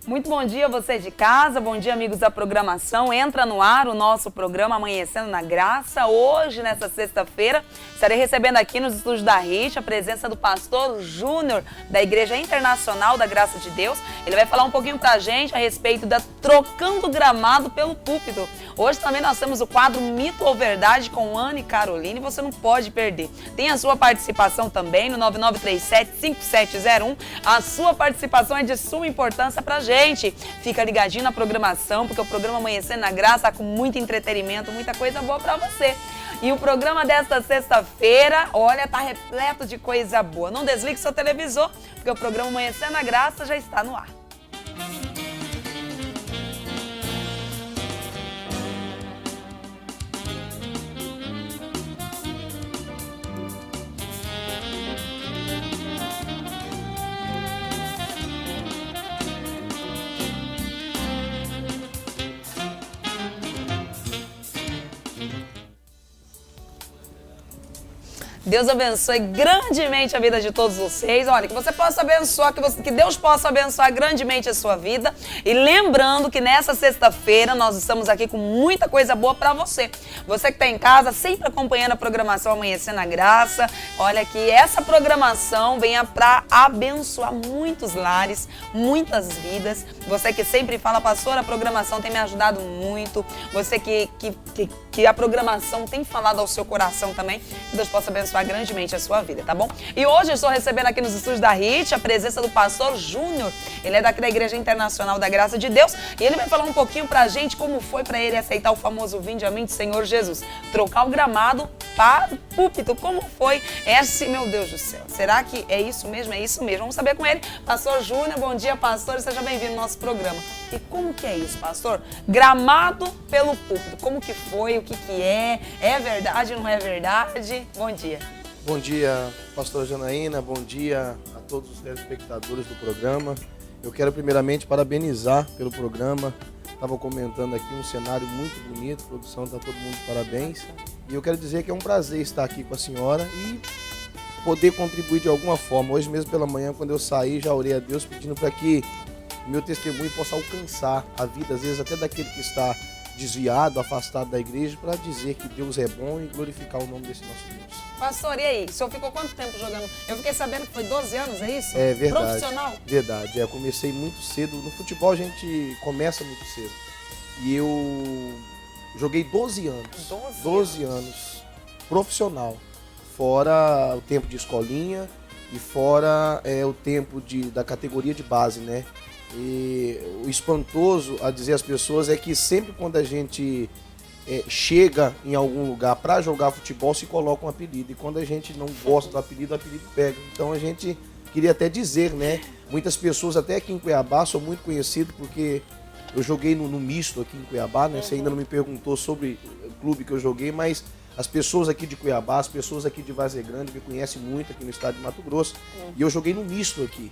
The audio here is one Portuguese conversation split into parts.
Muito bom dia você de casa, bom dia amigos da programação. Entra no ar o nosso programa Amanhecendo na Graça. Hoje, nessa sexta-feira, estarei recebendo aqui nos estúdios da RIT a presença do pastor Júnior da Igreja Internacional da Graça de Deus. Ele vai falar um pouquinho pra gente a respeito da Trocando Gramado pelo Púlpito. Hoje também nós temos o quadro Mito ou Verdade com Ana e Caroline, você não pode perder. Tem a sua participação também no 9937-5701. A sua participação é de suma importância pra gente. Fica ligadinho na programação, porque o programa Amanhecendo na Graça está com muito entretenimento, muita coisa boa pra você. E o programa desta sexta-feira, olha, tá repleto de coisa boa. Não desligue seu televisor, porque o programa Amanhecendo na Graça já está no ar. Deus abençoe grandemente a vida de todos vocês. Olha, que você possa abençoar, que Deus possa abençoar grandemente a sua vida. E lembrando que nessa sexta-feira nós estamos aqui com muita coisa boa para você. Você que está em casa, sempre acompanhando a programação Amanhecendo na Graça. Olha que essa programação venha para abençoar muitos lares, muitas vidas. Você que sempre fala, pastor, a programação tem me ajudado muito. Você que a programação tem falado ao seu coração também. Que Deus possa abençoar grandemente a sua vida, tá bom? E hoje eu estou recebendo aqui nos estúdios da RIT a presença do pastor Júnior. Ele é daqui da Igreja Internacional da Graça de Deus e ele vai falar um pouquinho pra gente como foi pra ele aceitar o famoso vinde a mim do Senhor Jesus. Trocar o gramado para o púlpito. Como foi esse, meu Deus do céu? Será que é isso mesmo? É isso mesmo. Vamos saber com ele. Pastor Júnior, bom dia, pastor. Seja bem-vindo ao nosso programa. E como que é isso, pastor? Gramado pelo púlpito. Como que foi? O que que é? É verdade, não é verdade? Bom dia. Bom dia, pastora Janaína. Bom dia a todos os telespectadores do programa. Eu quero primeiramente parabenizar pelo programa. Estava comentando aqui um cenário muito bonito, produção, está todo mundo de parabéns. E eu quero dizer que é um prazer estar aqui com a senhora e poder contribuir de alguma forma. Hoje mesmo pela manhã, quando eu saí, já orei a Deus pedindo para que meu testemunho possa alcançar a vida, às vezes até daquele que está desviado, afastado da igreja, para dizer que Deus é bom e glorificar o nome desse nosso Deus. Pastor, e aí? O senhor ficou quanto tempo jogando? Eu fiquei sabendo que foi 12 anos, é isso? É verdade. Profissional? Verdade. Eu comecei muito cedo. No futebol a gente começa muito cedo. E eu joguei 12 anos. 12 anos. Profissional. Fora o tempo de escolinha e fora o tempo da categoria de base, né? E o espantoso a dizer às pessoas é que sempre quando a gente chega em algum lugar para jogar futebol, se coloca um apelido. E quando a gente não gosta do apelido, o apelido pega. Então a gente queria até dizer, né? Muitas pessoas, até aqui em Cuiabá, sou muito conhecido porque eu joguei no misto aqui em Cuiabá, né? Você ainda não me perguntou sobre o clube que eu joguei, mas as pessoas aqui de Cuiabá, as pessoas aqui de Várzea Grande me conhecem muito aqui no estado de Mato Grosso. E eu joguei no misto aqui.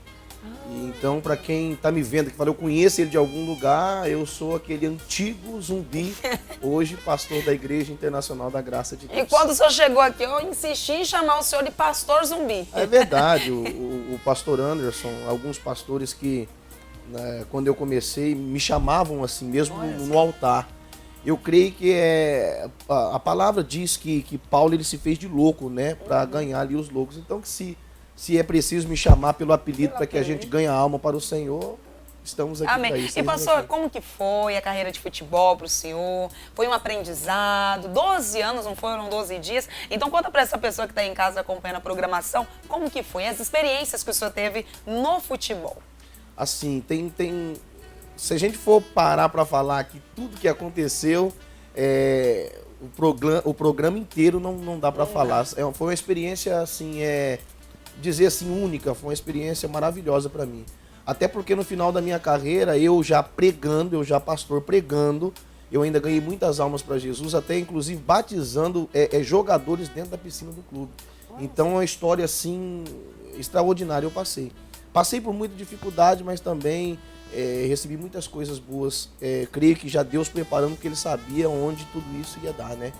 E então, para quem está me vendo, que fala, eu conheço ele de algum lugar, eu sou aquele antigo zumbi, hoje pastor da Igreja Internacional da Graça de Deus. E quando o senhor chegou aqui, eu insisti em chamar o senhor de pastor zumbi. É verdade, o pastor Anderson, alguns pastores que, né, quando eu comecei, me chamavam assim mesmo no altar. Eu creio que a palavra diz que Paulo ele se fez de louco, né, para ganhar ali os loucos. Então que se é preciso me chamar pelo apelido para que a gente ganhe a alma para o Senhor, estamos aqui para isso. E pastor, como que foi a carreira de futebol para o senhor? Foi um aprendizado? 12 anos, não foram 12 dias? Então conta para essa pessoa que está em casa acompanhando a programação, como que foi as experiências que o senhor teve no futebol? Assim, se a gente for parar para falar aqui tudo que aconteceu, o programa inteiro não dá para falar. Foi uma experiência assim, dizer assim, única, foi uma experiência maravilhosa para mim. Até porque no final da minha carreira, eu já pastor pregando, eu ainda ganhei muitas almas para Jesus, até inclusive batizando jogadores dentro da piscina do clube. Então é uma história assim, extraordinária eu passei. Passei por muita dificuldade, mas também recebi muitas coisas boas. Creio que já Deus preparando, porque Ele sabia onde tudo isso ia dar, né?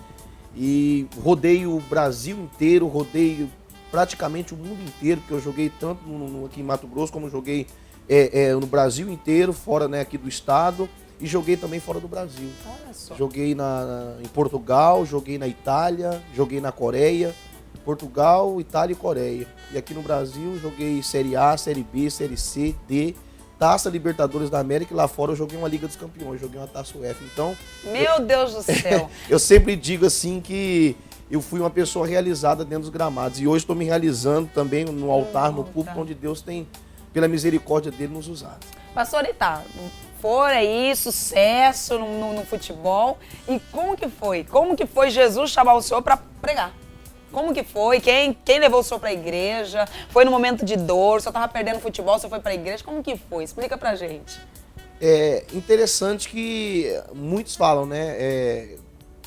E rodei o Brasil inteiro, rodei praticamente o mundo inteiro, porque eu joguei tanto aqui em Mato Grosso, como joguei no Brasil inteiro, fora, né, aqui do estado, e joguei também fora do Brasil. Olha só. Joguei em Portugal, joguei na Itália, joguei na Coreia. Portugal, Itália e Coreia. E aqui no Brasil joguei Série A, Série B, Série C, D, Taça Libertadores da América, e lá fora eu joguei uma Liga dos Campeões, joguei uma Taça UEFA. Então, meu Deus do céu. Eu sempre digo assim que eu fui uma pessoa realizada dentro dos gramados. E hoje estou me realizando também no altar, no púlpito, onde Deus tem, pela misericórdia dele, nos usado. Pastor Itá, for aí, sucesso no futebol. E como que foi? Como que foi Jesus chamar o senhor para pregar? Como que foi? Quem levou o senhor para a igreja? Foi no momento de dor? O senhor estava perdendo futebol, o senhor foi para a igreja? Como que foi? Explica pra gente. É interessante que muitos falam, né?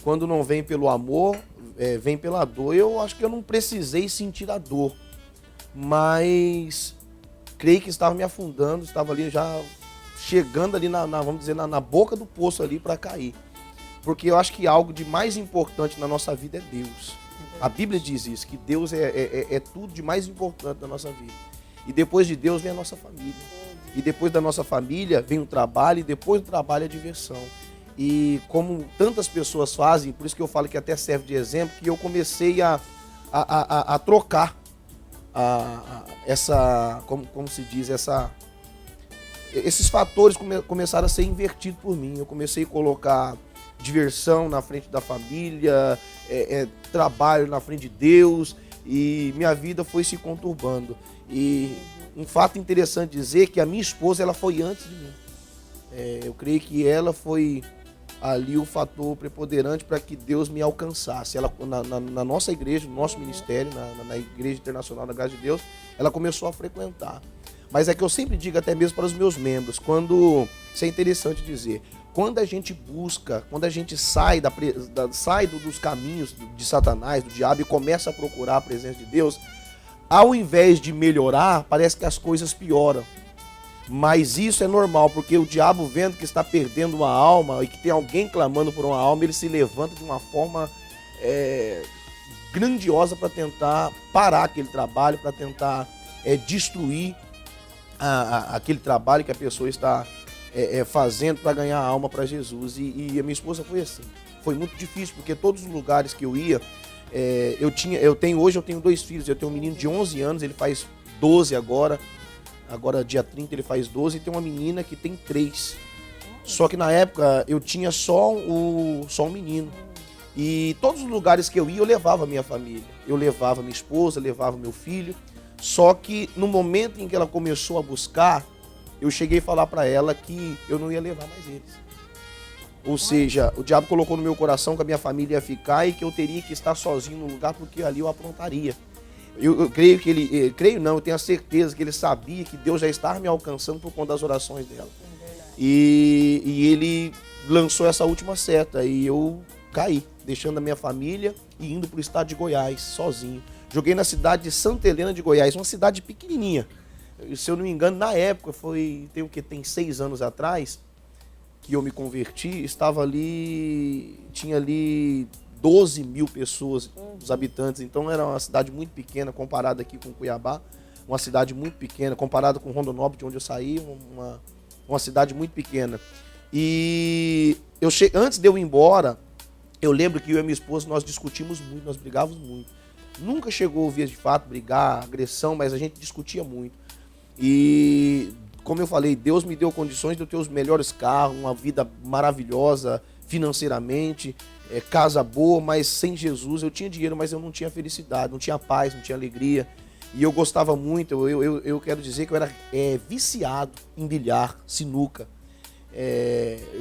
Quando não vem pelo amor, vem pela dor. Eu acho que eu não precisei sentir a dor, mas creio que estava me afundando, estava ali já chegando ali vamos dizer, na boca do poço ali para cair. Porque eu acho que algo de mais importante na nossa vida é Deus. A Bíblia diz isso, que Deus é tudo de mais importante na nossa vida. E depois de Deus vem a nossa família. E depois da nossa família vem o trabalho, e depois do trabalho a diversão. E como tantas pessoas fazem, por isso que eu falo que até serve de exemplo, que eu comecei a trocar como se diz, esses fatores começaram a ser invertidos por mim. Eu comecei a colocar diversão na frente da família, trabalho na frente de Deus, e minha vida foi se conturbando. E um fato interessante dizer que a minha esposa, ela foi antes de mim. Eu creio que ela foi ali o fator preponderante para que Deus me alcançasse. Ela, na nossa igreja, no nosso ministério, na Igreja Internacional da Graça de Deus, ela começou a frequentar. Mas é que eu sempre digo, até mesmo para os meus membros, isso é interessante dizer, quando a gente busca, quando a gente sai dos caminhos de Satanás, do diabo, e começa a procurar a presença de Deus, ao invés de melhorar, parece que as coisas pioram. Mas isso é normal, porque o diabo, vendo que está perdendo uma alma e que tem alguém clamando por uma alma, ele se levanta de uma forma grandiosa para tentar parar aquele trabalho, para tentar destruir aquele trabalho que a pessoa está fazendo para ganhar a alma para Jesus. E a minha esposa foi assim. Foi muito difícil, porque todos os lugares que eu ia, hoje eu tenho 2 filhos. Eu tenho um menino de 11 anos, ele faz 12 agora dia 30 ele faz 12, e tem uma menina que tem 3. Só que na época eu tinha só um menino. E todos os lugares que eu ia, eu levava a minha família. Eu levava minha esposa, levava meu filho. Só que no momento em que ela começou a buscar, eu cheguei a falar para ela que eu não ia levar mais eles. Ou seja, o diabo colocou no meu coração que a minha família ia ficar e que eu teria que estar sozinho no lugar, porque ali eu aprontaria. Eu creio que eu tenho a certeza que ele sabia que Deus já estava me alcançando por conta das orações dela. E ele lançou essa última seta e eu caí, deixando a minha família e indo para o estado de Goiás, sozinho. Joguei na cidade de Santa Helena de Goiás, uma cidade pequenininha. Se eu não me engano, na época, tem 6 anos atrás, que eu me converti, tinha ali 12 mil pessoas, os habitantes. Então era uma cidade muito pequena, comparada aqui com Cuiabá, uma cidade muito pequena, comparada com Rondonópolis, de onde eu saí, uma cidade muito pequena. E antes de eu ir embora, eu lembro que eu e minha esposa, nós discutimos muito, nós brigávamos muito. Nunca chegou a ouvir de fato brigar, agressão, mas a gente discutia muito. E, como eu falei, Deus me deu condições de eu ter os melhores carros, uma vida maravilhosa financeiramente, casa boa, mas sem Jesus eu tinha dinheiro, mas eu não tinha felicidade, não tinha paz, não tinha alegria. E eu gostava muito, eu quero dizer que eu era viciado em bilhar, sinuca.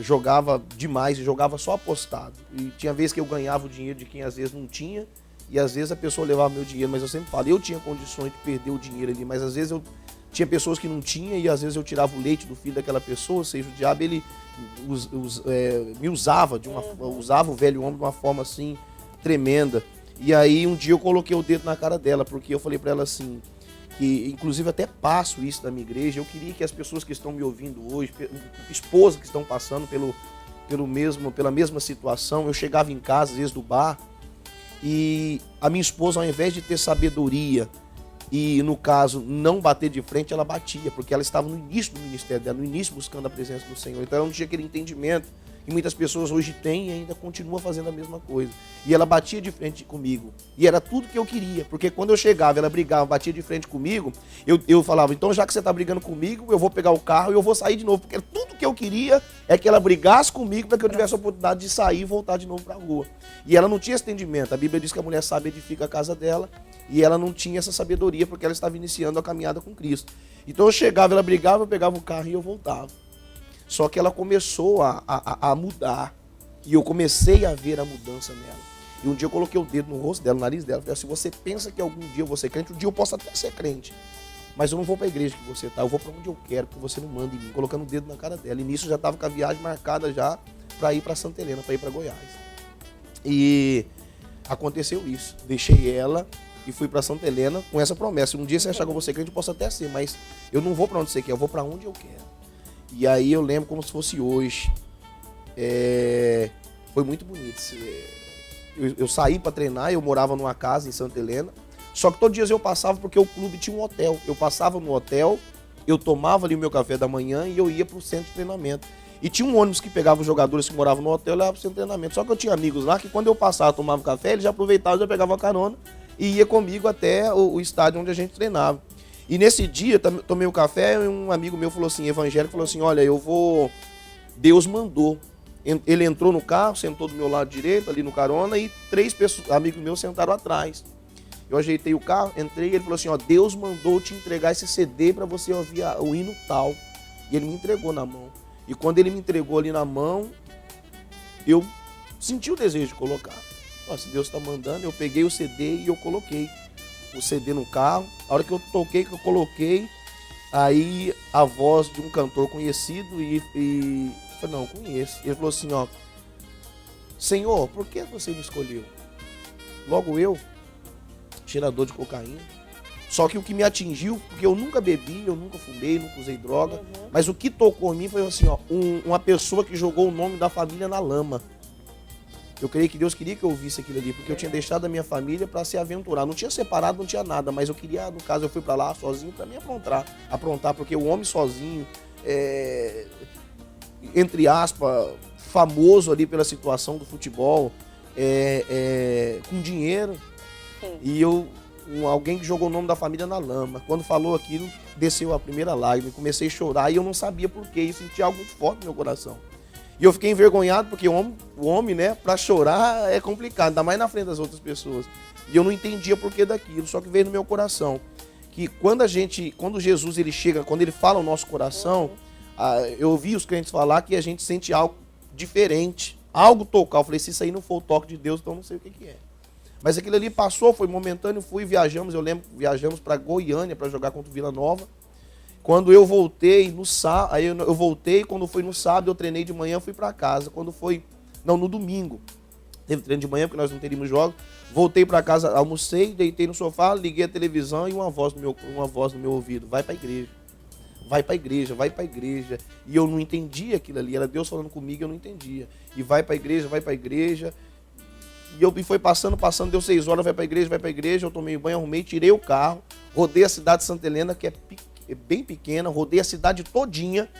Jogava demais e jogava só apostado. E tinha vezes que eu ganhava o dinheiro de quem às vezes não tinha, e às vezes a pessoa levava meu dinheiro, mas eu sempre falo, eu tinha condições de perder o dinheiro ali, mas às vezes eu tinha pessoas que não tinham, e às vezes eu tirava o leite do filho daquela pessoa. Ou seja, o diabo ele me usava usava o velho homem de uma forma assim tremenda. E aí um dia eu coloquei o dedo na cara dela, porque eu falei para ela assim, que inclusive até passo isso na minha igreja. Eu queria que as pessoas que estão me ouvindo hoje, esposas que estão passando pela mesma situação, eu chegava em casa às vezes do bar, e a minha esposa, ao invés de ter sabedoria e no caso, não bater de frente, ela batia, porque ela estava no início do ministério dela, no início buscando a presença do Senhor. Então ela não tinha aquele entendimento que muitas pessoas hoje têm e ainda continuam fazendo a mesma coisa. E ela batia de frente comigo. E era tudo que eu queria, porque quando eu chegava, ela brigava, batia de frente comigo, eu falava, então já que você está brigando comigo, eu vou pegar o carro e eu vou sair de novo, porque tudo que eu queria é que ela brigasse comigo para que eu tivesse a oportunidade de sair e voltar de novo para a rua. E ela não tinha esse entendimento. A Bíblia diz que a mulher sábia edifica a casa dela, e ela não tinha essa sabedoria porque ela estava iniciando a caminhada com Cristo. Então eu chegava, ela brigava, eu pegava o carro e eu voltava. Só que ela começou a mudar. E eu comecei a ver a mudança nela. E um dia eu coloquei o dedo no rosto dela, no nariz dela. Falei assim, você pensa que algum dia eu vou ser crente? Um dia eu posso até ser crente. Mas eu não vou para a igreja que você está. Eu vou para onde eu quero, porque você não manda em mim. Colocando o dedo na cara dela. E nisso já estava com a viagem marcada já para ir para Santa Helena, para ir para Goiás. E aconteceu isso. Deixei ela e fui para Santa Helena com essa promessa. Um dia você achar que eu vou ser crente, eu posso até ser. Mas eu não vou para onde você quer, eu vou para onde eu quero. E aí eu lembro como se fosse hoje. Foi muito bonito. Eu saí para treinar, eu morava numa casa em Santa Helena. Só que todos os dias eu passava porque o clube tinha um hotel. Eu passava no hotel, eu tomava ali o meu café da manhã e eu ia para o centro de treinamento. E tinha um ônibus que pegava os jogadores que moravam no hotel e levava para o centro de treinamento. Só que eu tinha amigos lá que quando eu passava, tomava café, eles já aproveitavam, já pegavam a carona e ia comigo até o estádio onde a gente treinava. E nesse dia, tomei o café e um amigo meu falou assim, evangélico, falou assim, olha, Deus mandou. Ele entrou no carro, sentou do meu lado direito, ali no carona, e 3 pessoas, amigos meus sentaram atrás. Eu ajeitei o carro, entrei e ele falou assim, ó, Deus mandou te entregar esse CD para você ouvir o hino tal. E ele me entregou na mão. E quando ele me entregou ali na mão, eu senti o desejo de colocar. Se Deus está mandando, eu peguei o CD e eu coloquei o CD no carro. A hora que eu toquei, que eu coloquei, aí a voz de um cantor conhecido e eu falei, não, conheço. Ele falou assim, ó, Senhor, por que você me escolheu? Logo eu, cheirador de cocaína. Só que o que me atingiu, porque eu nunca bebi, eu nunca fumei, nunca usei droga, mas o que tocou em mim foi assim, ó, uma pessoa que jogou o nome da família na lama. Eu creio que Deus queria que eu ouvisse aquilo ali, porque eu tinha deixado a minha família para se aventurar. Não tinha separado, não tinha nada, mas eu queria, no caso, eu fui para lá sozinho para me aprontar, porque o homem sozinho, entre aspas, famoso ali pela situação do futebol, com dinheiro, e alguém que jogou o nome da família na lama. Quando falou aquilo, desceu a primeira lágrima, comecei a chorar e eu não sabia por quê, e senti algo muito forte no meu coração. E eu fiquei envergonhado, porque o homem, né, pra chorar é complicado, ainda mais na frente das outras pessoas. E eu não entendia por que daquilo, só que veio no meu coração. Que quando Jesus ele chega, quando ele fala o nosso coração, eu ouvi os crentes falar que a gente sente algo diferente, algo tocar. Eu falei, se isso aí não for o toque de Deus, então eu não sei o que é. Mas aquilo ali passou, foi momentâneo, viajamos, eu lembro, viajamos para Goiânia para jogar contra o Vila Nova. Quando eu voltei no sábado, aí eu voltei, quando foi no sábado, eu treinei de manhã, fui para casa. No domingo, teve treino de manhã, porque nós não teríamos jogos. Voltei para casa, almocei, deitei no sofá, liguei a televisão e uma voz no meu ouvido, vai para a igreja. Vai para a igreja, vai para a igreja. E eu não entendia aquilo ali, era Deus falando comigo, eu não entendia. E vai para a igreja, vai para a igreja. E foi passando, deu 6 horas, vai para a igreja, eu tomei banho, arrumei, tirei o carro, rodei a cidade de Santa Helena, que é bem pequena, rodei a cidade todinha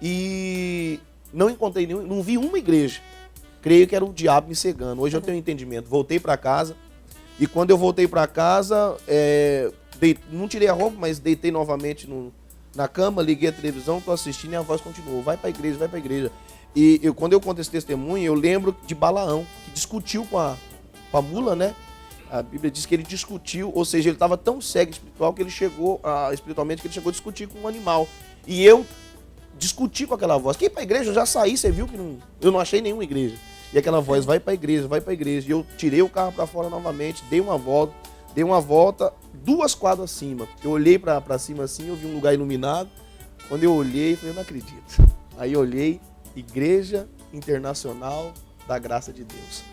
e não encontrei não vi uma igreja. Creio que era o diabo me cegando. Hoje eu tenho entendimento. Voltei para casa e quando eu voltei para casa, não tirei a roupa, mas deitei novamente na cama, liguei a televisão, estou assistindo e a voz continuou. Vai para a igreja, vai para a igreja. E quando eu conto esse testemunho, eu lembro de Balaão, que discutiu com a mula, né? A Bíblia diz que ele discutiu, ou seja, ele estava tão cego espiritual que ele chegou, espiritualmente, que ele chegou a discutir com um animal. E eu discuti com aquela voz. Quem ir para a igreja? Eu já saí, você viu que eu não achei nenhuma igreja. E aquela voz, vai para a igreja, vai para a igreja. E eu tirei o carro para fora novamente, dei uma volta, 2 quadras acima. Eu olhei para cima assim, eu vi um lugar iluminado. Quando eu olhei, eu falei, eu não acredito. Aí eu olhei, Igreja Internacional da Graça de Deus.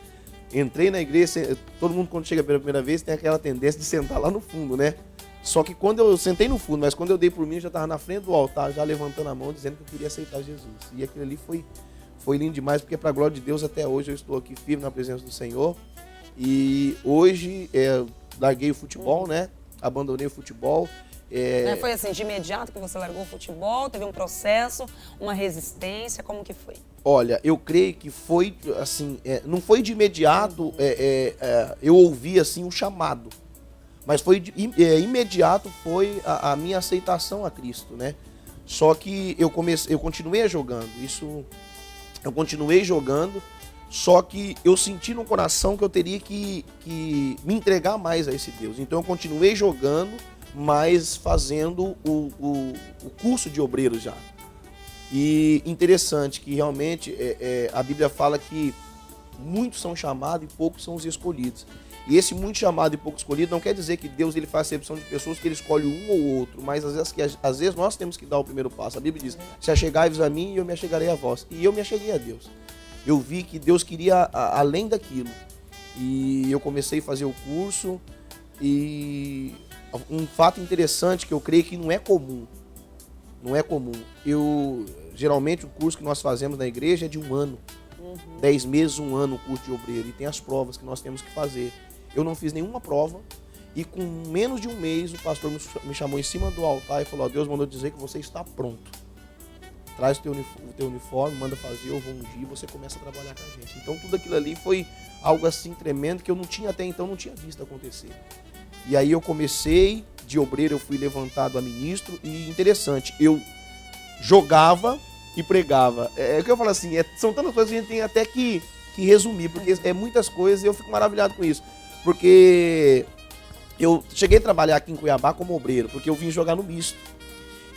Entrei na igreja, todo mundo quando chega pela primeira vez tem aquela tendência de sentar lá no fundo, né? Só que quando eu sentei no fundo, mas quando eu dei por mim, eu já estava na frente do altar, já levantando a mão, dizendo que eu queria aceitar Jesus. E aquilo ali foi lindo demais, porque para a glória de Deus até hoje eu estou aqui firme na presença do Senhor. E hoje larguei o futebol, né? abandonei o futebol. Foi assim, de imediato que você largou o futebol, teve um processo, uma resistência, como que foi? Olha, eu creio que foi assim, não foi de imediato, eu ouvi assim um chamado, mas foi imediato foi a minha aceitação a Cristo, né? Só que eu continuei jogando, eu continuei jogando, só que eu senti no coração que eu teria que me entregar mais a esse Deus. Então eu continuei jogando, mas fazendo o curso de obreiro já. E interessante que realmente a Bíblia fala que muitos são chamados e poucos são os escolhidos. E esse muito chamado e pouco escolhido não quer dizer que Deus ele faz acepção de pessoas que ele escolhe um ou outro, mas às vezes nós temos que dar o primeiro passo. A Bíblia diz, se achegai-vos a mim e eu me achegarei a vós. E eu me acheguei a Deus. Eu vi que Deus queria além daquilo. E eu comecei a fazer o curso e um fato interessante que eu creio que não é comum. Não é comum. Geralmente o curso que nós fazemos na igreja é de 1 ano. 10 meses, 1 ano o curso de obreiro. E tem as provas que nós temos que fazer. Eu não fiz nenhuma prova. E com menos de 1 mês o pastor me chamou em cima do altar e falou, Deus mandou dizer que você está pronto. Traz o teu uniforme, manda fazer, eu vou ungir e você começa a trabalhar com a gente. Então tudo aquilo ali foi algo assim tremendo que eu até então não tinha visto acontecer. E aí eu comecei, de obreiro eu fui levantado a ministro e interessante, eu jogava e pregava. É o que eu falo assim, são tantas coisas que a gente tem até que resumir, porque é muitas coisas e eu fico maravilhado com isso. Porque eu cheguei a trabalhar aqui em Cuiabá como obreiro, porque eu vim jogar no misto.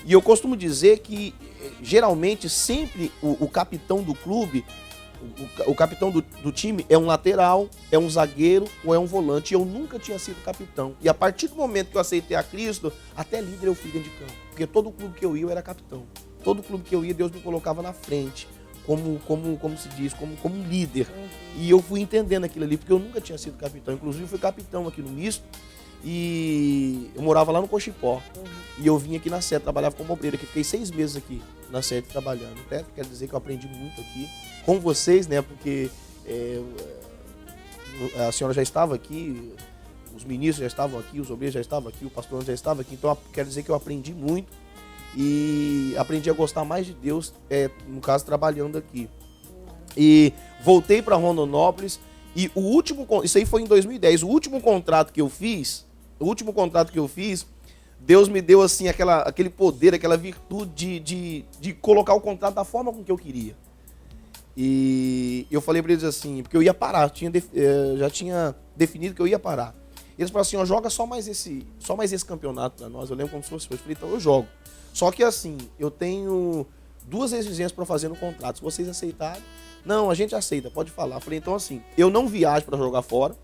E eu costumo dizer que, geralmente, sempre o capitão do clube, o capitão do time é um lateral, é um zagueiro ou é um volante. E eu nunca tinha sido capitão. E a partir do momento que eu aceitei a Cristo, até líder eu fui dentro de campo. Porque todo clube que eu ia, eu era capitão. Todo clube que eu ia, Deus me colocava na frente, como se diz, como um líder. E eu fui entendendo aquilo ali, porque eu nunca tinha sido capitão. Inclusive, eu fui capitão aqui no misto. E eu morava lá no Cochipó. E eu vim aqui na Sede, trabalhava como obreiro aqui. Fiquei 6 meses aqui na Sede trabalhando. Até quero dizer que eu aprendi muito aqui com vocês, né? Porque a senhora já estava aqui, os ministros já estavam aqui, os obreiros já estavam aqui, o pastor já estava aqui. Então quero dizer que eu aprendi muito e aprendi a gostar mais de Deus, no caso, trabalhando aqui. E voltei para Rondonópolis e isso aí foi em 2010, o último contrato que eu fiz, Deus me deu assim aquele poder, aquela virtude de colocar o contrato da forma com que eu queria. E eu falei para eles assim, porque eu ia parar, já tinha definido que eu ia parar. Eles falaram assim, joga só mais esse campeonato para nós. Eu lembro como se fosse hoje. Eu falei, então eu jogo. Só que assim, eu tenho 2 exigências para fazer no contrato. Se vocês aceitarem, não, a gente aceita, pode falar. Eu falei, então assim, eu não viajo para jogar fora,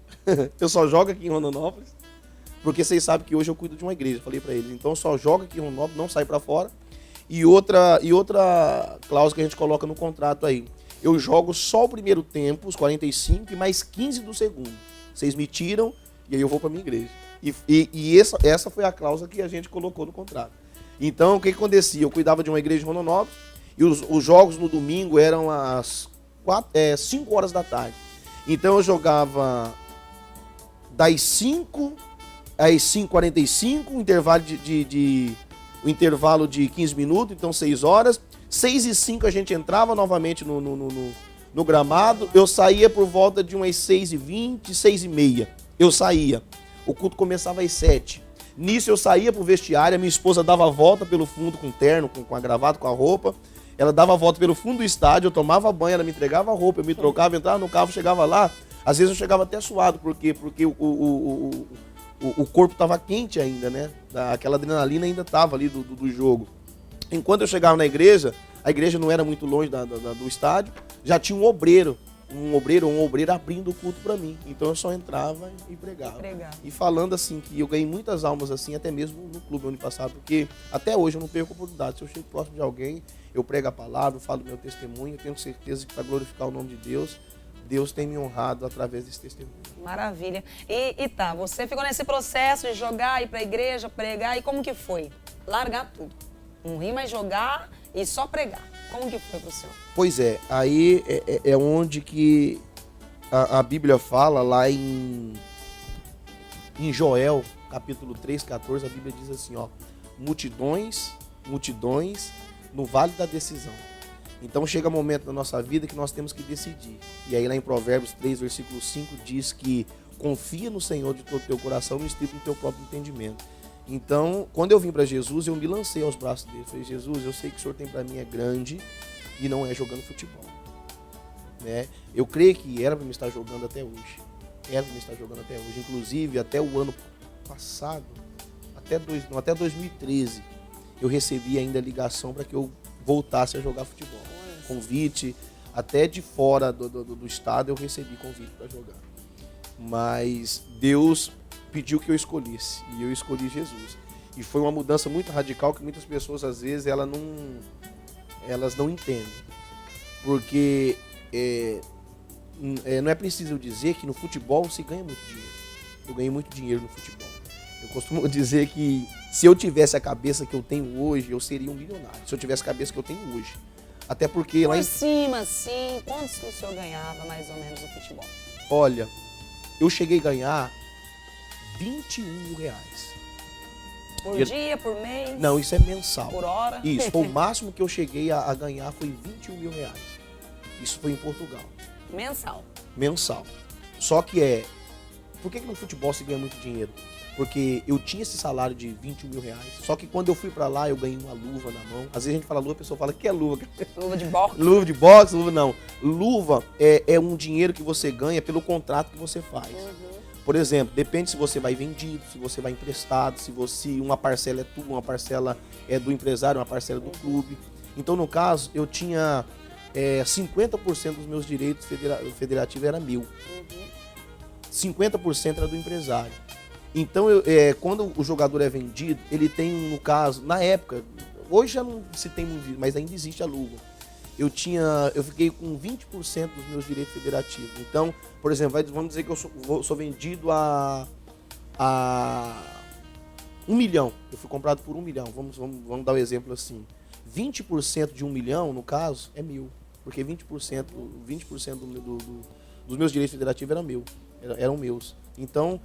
eu só jogo aqui em Rondonópolis, porque vocês sabem que hoje eu cuido de uma igreja. Eu falei para eles, então eu só jogo aqui em Rondonópolis, não saio para fora. E outra cláusula que a gente coloca no contrato aí, eu jogo só o primeiro tempo, os 45 e mais 15 do segundo. Vocês me tiram e aí eu vou para minha igreja. E essa foi a cláusula que a gente colocou no contrato. Então, o que acontecia? Eu cuidava de uma igreja em Rondonópolis e os jogos no domingo eram às 5 horas da tarde. Então, eu jogava das 5 às 5h45, um intervalo de 15 minutos, então 6 horas. 6h05 a gente entrava novamente no gramado. Eu saía por volta de umas 6h20, 6h30. Eu saía. O culto começava às 7h. Nisso eu saía pro vestiário, a minha esposa dava a volta pelo fundo com o terno, com a gravata, com a roupa. Ela dava a volta pelo fundo do estádio, eu tomava banho, ela me entregava a roupa, eu me trocava, entrava no carro, chegava lá. Às vezes eu chegava até suado, porque o corpo estava quente ainda, né? Aquela adrenalina ainda estava ali do jogo. Enquanto eu chegava na igreja, a igreja não era muito longe do estádio, já tinha um obreiro abrindo o culto para mim. Então eu só entrava e pregava. E falando assim, que eu ganhei muitas almas assim, até mesmo no clube ano passado, porque até hoje eu não perco a oportunidade. Se eu chego próximo de alguém, eu prego a palavra, falo meu testemunho, eu tenho certeza que para glorificar o nome de Deus, Deus tem me honrado através desse testemunho. Maravilha. E tá, você ficou nesse processo de jogar, ir para a igreja, pregar, e como que foi? Largar tudo. Não rir mais jogar e só pregar. Como que foi pro senhor? Pois é, aí é onde que a Bíblia fala lá em Joel, capítulo 3, 14, a Bíblia diz assim, ó, multidões no vale da decisão. Então chega um momento na nossa vida que nós temos que decidir. E aí lá em Provérbios 3, versículo 5, diz que confia no Senhor de todo o teu coração e no estribo do teu próprio entendimento. Então, quando eu vim para Jesus, eu me lancei aos braços dele. Falei, Jesus, eu sei que o Senhor tem para mim é grande e não é jogando futebol. Né? Eu creio que era para me estar jogando até hoje. Inclusive, até o ano passado, até 2013, eu recebi ainda ligação para que eu voltasse a jogar futebol. Convite, até de fora do estado eu recebi convite para jogar. Mas Deus pediu que eu escolhesse, e eu escolhi Jesus. E foi uma mudança muito radical que muitas pessoas, às vezes, elas não entendem. Porque não é preciso dizer que no futebol se ganha muito dinheiro. Eu ganhei muito dinheiro no futebol. Eu costumo dizer que se eu tivesse a cabeça que eu tenho hoje, eu seria um milionário. Se eu tivesse a cabeça que eu tenho hoje. Até porque Por cima, sim, quantos que o senhor ganhava mais ou menos no futebol? Olha, eu cheguei a ganhar 21 mil reais. Por dia, por mês? Não, isso é mensal. Por hora? Isso, foi o máximo que eu cheguei a ganhar, foi 21 mil reais. Isso foi em Portugal. Mensal. Só que por que no futebol se ganha muito dinheiro? Porque eu tinha esse salário de 21 mil reais. Só que quando eu fui pra lá, eu ganhei uma luva na mão. Às vezes a gente fala luva, a pessoa fala, que é luva? Luva de boxe? Luva de boxe, luva não. Luva é um dinheiro que você ganha pelo contrato que você faz. Por exemplo, depende se você vai vendido, se você vai emprestado, se uma parcela é tua, uma parcela é do empresário, uma parcela é do clube. Então, no caso, eu tinha 50% dos meus direitos federativos era meu. 50% era do empresário. Então, quando o jogador é vendido, ele tem, no caso, na época, hoje já não se tem muito, mas ainda existe a luva. Eu fiquei com 20% dos meus direitos federativos. Então, por exemplo, vamos dizer que eu sou vendido a 1 milhão. Eu fui comprado por 1 milhão. Vamos dar um exemplo assim. 20% de 1 milhão, no caso, é meu. Porque 20% dos meus direitos federativos eram meus. Então,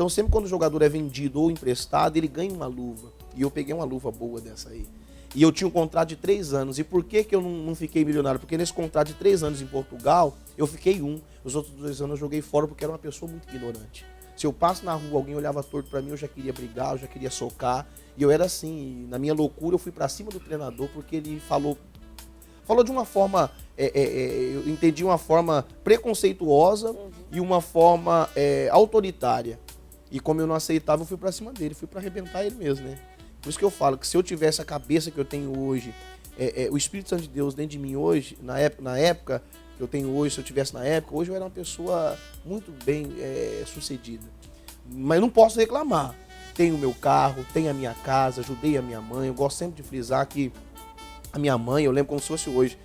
sempre quando o jogador é vendido ou emprestado, ele ganha uma luva. E eu peguei uma luva boa dessa aí. E eu tinha um contrato de 3 anos. E por que eu não fiquei milionário? Porque nesse contrato de 3 anos em Portugal, eu fiquei 1. Os outros 2 anos eu joguei fora porque era uma pessoa muito ignorante. Se eu passo na rua, alguém olhava torto pra mim, eu já queria brigar, eu já queria socar. E eu era assim, na minha loucura, eu fui pra cima do treinador porque ele falou de uma forma, eu entendi uma forma preconceituosa e uma forma autoritária. E como eu não aceitava, eu fui pra cima dele, fui pra arrebentar ele mesmo, né? Por isso que eu falo que se eu tivesse a cabeça que eu tenho hoje, o Espírito Santo de Deus dentro de mim hoje, na época que eu tenho hoje, se eu tivesse na época, hoje eu era uma pessoa muito bem sucedida. Mas não posso reclamar. Tenho o meu carro, tenho a minha casa, ajudei a minha mãe. Eu gosto sempre de frisar que a minha mãe, eu lembro como se fosse hoje,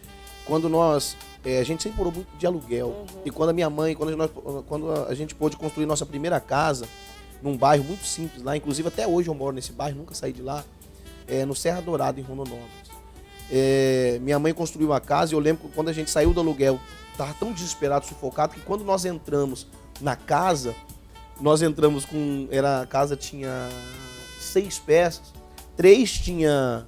quando a gente sempre morou muito de aluguel. E quando a minha mãe, quando a gente pôde construir nossa primeira casa, num bairro muito simples lá, inclusive até hoje eu moro nesse bairro, nunca saí de lá, no Serra Dourada, em Rondonópolis. Minha mãe construiu uma casa e eu lembro que quando a gente saiu do aluguel, estava tão desesperado, sufocado, que quando nós entramos na casa, a casa tinha 6 peças, 3 tinha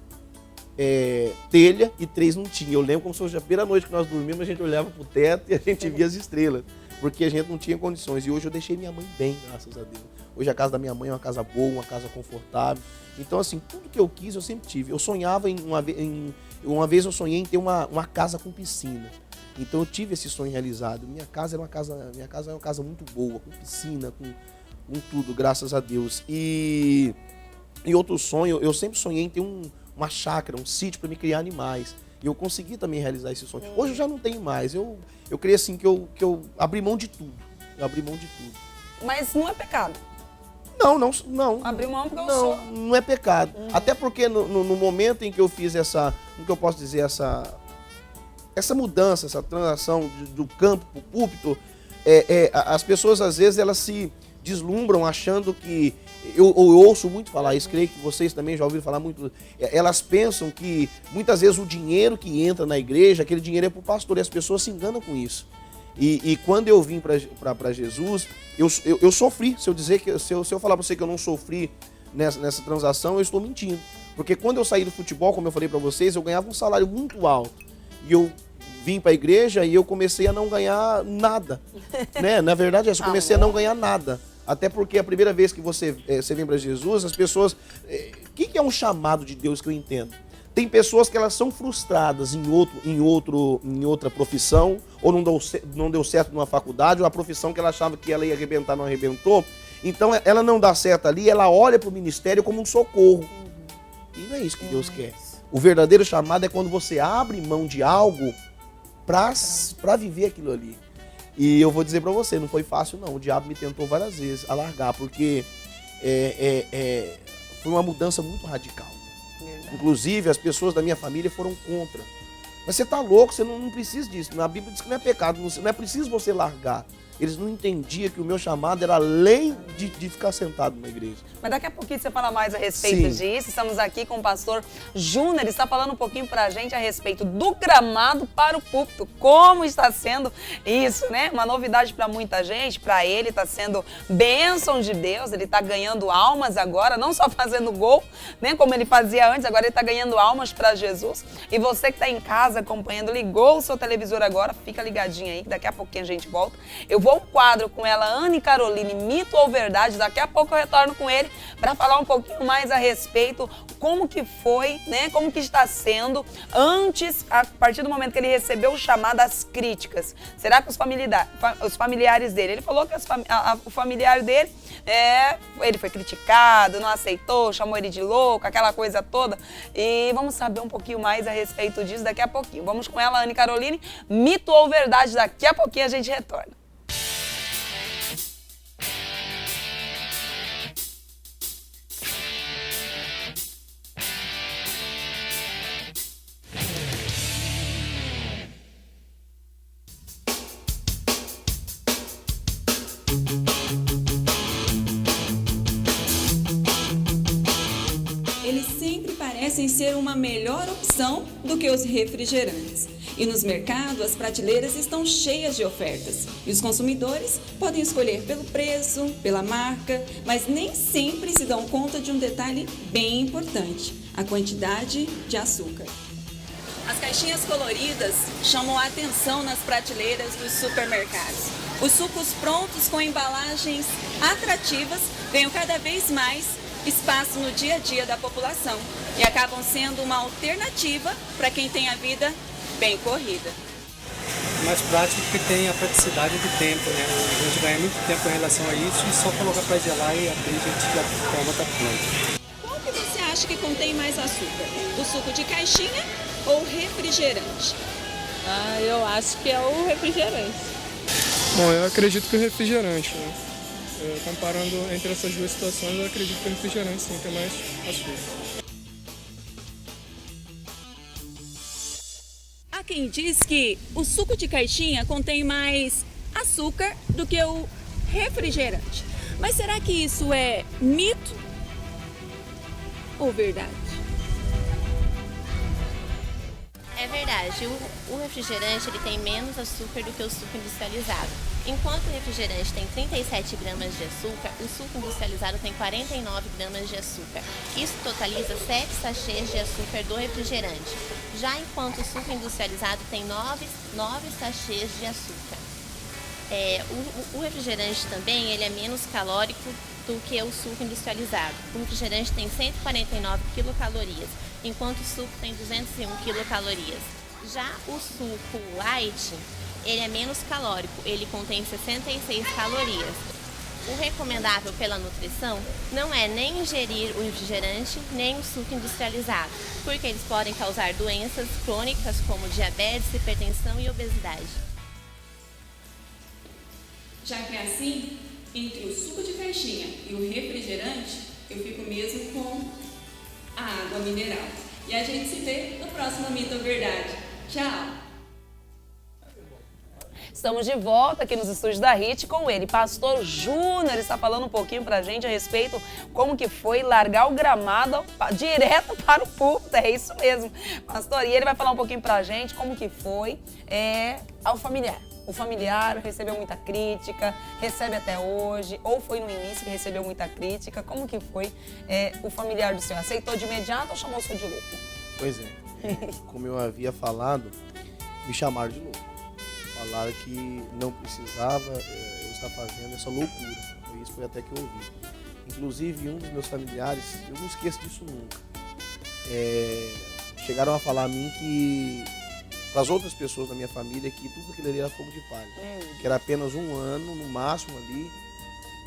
telha e 3 não tinha. Eu lembro como se fosse a primeira noite que nós dormimos, a gente olhava pro teto e a gente via as estrelas, porque a gente não tinha condições. E hoje eu deixei minha mãe bem, graças a Deus. Hoje a casa da minha mãe é uma casa boa, uma casa confortável. Então, assim, tudo que eu quis, eu sempre tive. Eu sonhava uma vez eu sonhei em ter uma casa com piscina. Então eu tive esse sonho realizado. Minha casa é uma casa muito boa, com piscina, com tudo, graças a Deus. E outro sonho, eu sempre sonhei em ter uma chácara, um sítio para me criar animais. E eu consegui também realizar esse sonho. Hoje eu já não tenho mais. Eu creio assim que eu abri mão de tudo. Mas não é pecado. Não. Abriu mão porque eu sou. Não é pecado. Até porque no momento em que eu fiz como que eu posso dizer, essa mudança, essa transação do campo para o púlpito, as pessoas às vezes elas se deslumbram achando que, eu ouço muito falar isso, creio que vocês também já ouviram falar muito, elas pensam que muitas vezes o dinheiro que entra na igreja, aquele dinheiro é para o pastor, e as pessoas se enganam com isso. E quando eu vim para Jesus, eu sofri. Se eu falar para você que eu não sofri nessa transação, eu estou mentindo. Porque quando eu saí do futebol, como eu falei para vocês, eu ganhava um salário muito alto. E eu vim para a igreja e eu comecei a não ganhar nada. Né? Na verdade, eu comecei a não ganhar nada. Até porque a primeira vez que você vem para Jesus, as pessoas... O que é um chamado de Deus que eu entendo? Tem pessoas que elas são frustradas em outra profissão, ou não deu certo numa faculdade, ou a profissão que ela achava que ela ia arrebentar não arrebentou. Então ela não dá certo ali, ela olha para o ministério como um socorro. E não é isso que Deus quer. O verdadeiro chamado é quando você abre mão de algo para viver aquilo ali. E eu vou dizer para você, não foi fácil não. O diabo me tentou várias vezes a largar, porque foi uma mudança muito radical. Inclusive, as pessoas da minha família foram contra. Mas você tá louco, você não precisa disso. Na Bíblia diz que não é pecado, não é preciso você largar. Eles não entendiam que o meu chamado era além de ficar sentado na igreja. Mas daqui a pouquinho você fala mais a respeito disso. Estamos aqui com o pastor Júnior, ele está falando um pouquinho pra gente a respeito do gramado para o púlpito. Como está sendo isso, né? Uma novidade para muita gente. Para ele está sendo bênção de Deus. Ele está ganhando almas agora, não só fazendo gol, né? Como ele fazia antes, agora ele está ganhando almas para Jesus. E você que está em casa acompanhando, ligou o seu televisor agora, fica ligadinho aí, que daqui a pouquinho a gente volta. Eu vou ao quadro com ela, Anne Caroline, Mito ou Verdade. Daqui a pouco eu retorno com ele para falar um pouquinho mais a respeito como que foi, né? Como que está sendo antes, a partir do momento que ele recebeu o chamado, as críticas. Será que os familiares dele, ele falou que o familiar dele, ele foi criticado, não aceitou, chamou ele de louco, aquela coisa toda. E vamos saber um pouquinho mais a respeito disso daqui a pouquinho. Vamos com ela, Anne Caroline, Mito ou Verdade. Daqui a pouquinho a gente retorna. Eles sempre parecem ser uma melhor opção do que os refrigerantes. E nos mercados, as prateleiras estão cheias de ofertas. E os consumidores podem escolher pelo preço, pela marca, mas nem sempre se dão conta de um detalhe bem importante: a quantidade de açúcar. As caixinhas coloridas chamam a atenção nas prateleiras dos supermercados. Os sucos prontos com embalagens atrativas ganham cada vez mais espaço no dia a dia da população e acabam sendo uma alternativa para quem tem a vida bem corrida. Mais prático porque tem a praticidade do tempo, né? A gente ganha muito tempo em relação a isso e só colocar para gelar e abrir a gente já toma, tá pronto. Qual que você acha que contém mais açúcar? O suco de caixinha ou o refrigerante? Eu acho que é o refrigerante. Bom, eu acredito que o refrigerante, né? Comparando entre essas duas situações, eu acredito que o refrigerante sim tem mais açúcar. Há quem diz que o suco de caixinha contém mais açúcar do que o refrigerante. Mas será que isso é mito ou verdade? É verdade, o refrigerante ele tem menos açúcar do que o suco industrializado. Enquanto o refrigerante tem 37 gramas de açúcar, o suco industrializado tem 49 gramas de açúcar. Isso totaliza 7 sachês de açúcar do refrigerante. Já enquanto o suco industrializado tem 9 sachês de açúcar. O refrigerante também ele é menos calórico do que o suco industrializado. O refrigerante tem 149 quilocalorias, enquanto o suco tem 201 quilocalorias. Já o suco light, ele é menos calórico, ele contém 66 calorias. O recomendável pela nutrição não é nem ingerir o refrigerante nem o suco industrializado, porque eles podem causar doenças crônicas como diabetes, hipertensão e obesidade. Já que é assim, entre o suco de caixinha e o refrigerante, eu fico mesmo com a água mineral. E a gente se vê no próximo Mito ou Verdade. Tchau! estamos de volta aqui nos estúdios da HIT com ele, Pastor Júnior. Ele está falando um pouquinho pra gente a respeito como que foi largar o gramado direto para o púlpito. É isso mesmo, pastor. E ele vai falar um pouquinho pra gente como que foi ao familiar. O familiar recebeu muita crítica, recebe até hoje, ou foi no início que recebeu muita crítica. Como que foi o familiar do senhor? Aceitou de imediato ou chamou o senhor de louco? Pois é, como eu havia falado, me chamaram de louco. Falaram que não precisava eu estar fazendo essa loucura. Isso foi até que eu ouvi. Inclusive, um dos meus familiares, eu não esqueço disso nunca, chegaram a falar a mim que, para as outras pessoas da minha família, que tudo aquilo ali era fogo de palha. Que era apenas um ano, no máximo ali,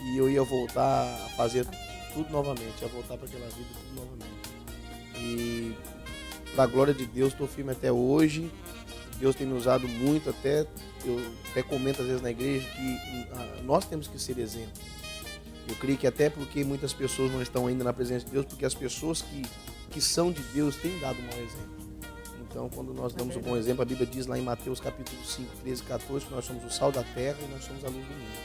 e eu ia voltar a fazer tudo novamente, ia voltar para aquela vida tudo novamente. E, para a glória de Deus, estou firme até hoje. Deus tem me usado muito, eu até comento às vezes na igreja que nós temos que ser exemplo. Eu creio que até porque muitas pessoas não estão ainda na presença de Deus, porque as pessoas que são de Deus têm dado um mau exemplo. Então, quando nós damos um bom exemplo, a Bíblia diz lá em Mateus capítulo 5, 13 e 14, que nós somos o sal da terra e nós somos a luz do mundo.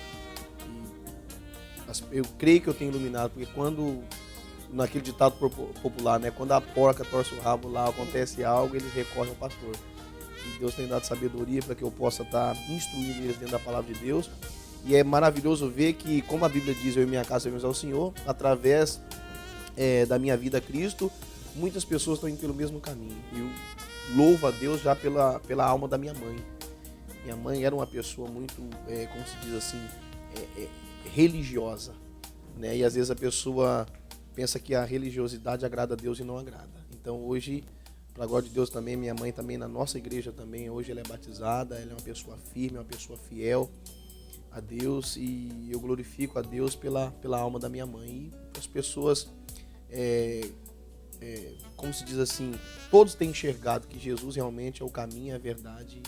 E eu creio que eu tenho iluminado, porque quando, naquele ditado popular, né, quando a porca torce o rabo lá, acontece algo, eles recorrem ao pastor. E Deus tem dado sabedoria para que eu possa estar instruindo eles dentro da palavra de Deus. E é maravilhoso ver que, como a Bíblia diz, eu e minha casa servimos ao Senhor, através da minha vida a Cristo, muitas pessoas estão indo pelo mesmo caminho. Eu louvo a Deus já pela alma da minha mãe. Minha mãe era uma pessoa muito, como se diz assim, religiosa, né? E às vezes a pessoa pensa que a religiosidade agrada a Deus e não agrada. Então hoje, para a glória de Deus também, minha mãe também na nossa igreja também, hoje ela é batizada, ela é uma pessoa firme, uma pessoa fiel a Deus, e eu glorifico a Deus pela alma da minha mãe. E as pessoas, como se diz assim, todos têm enxergado que Jesus realmente é o caminho, a verdade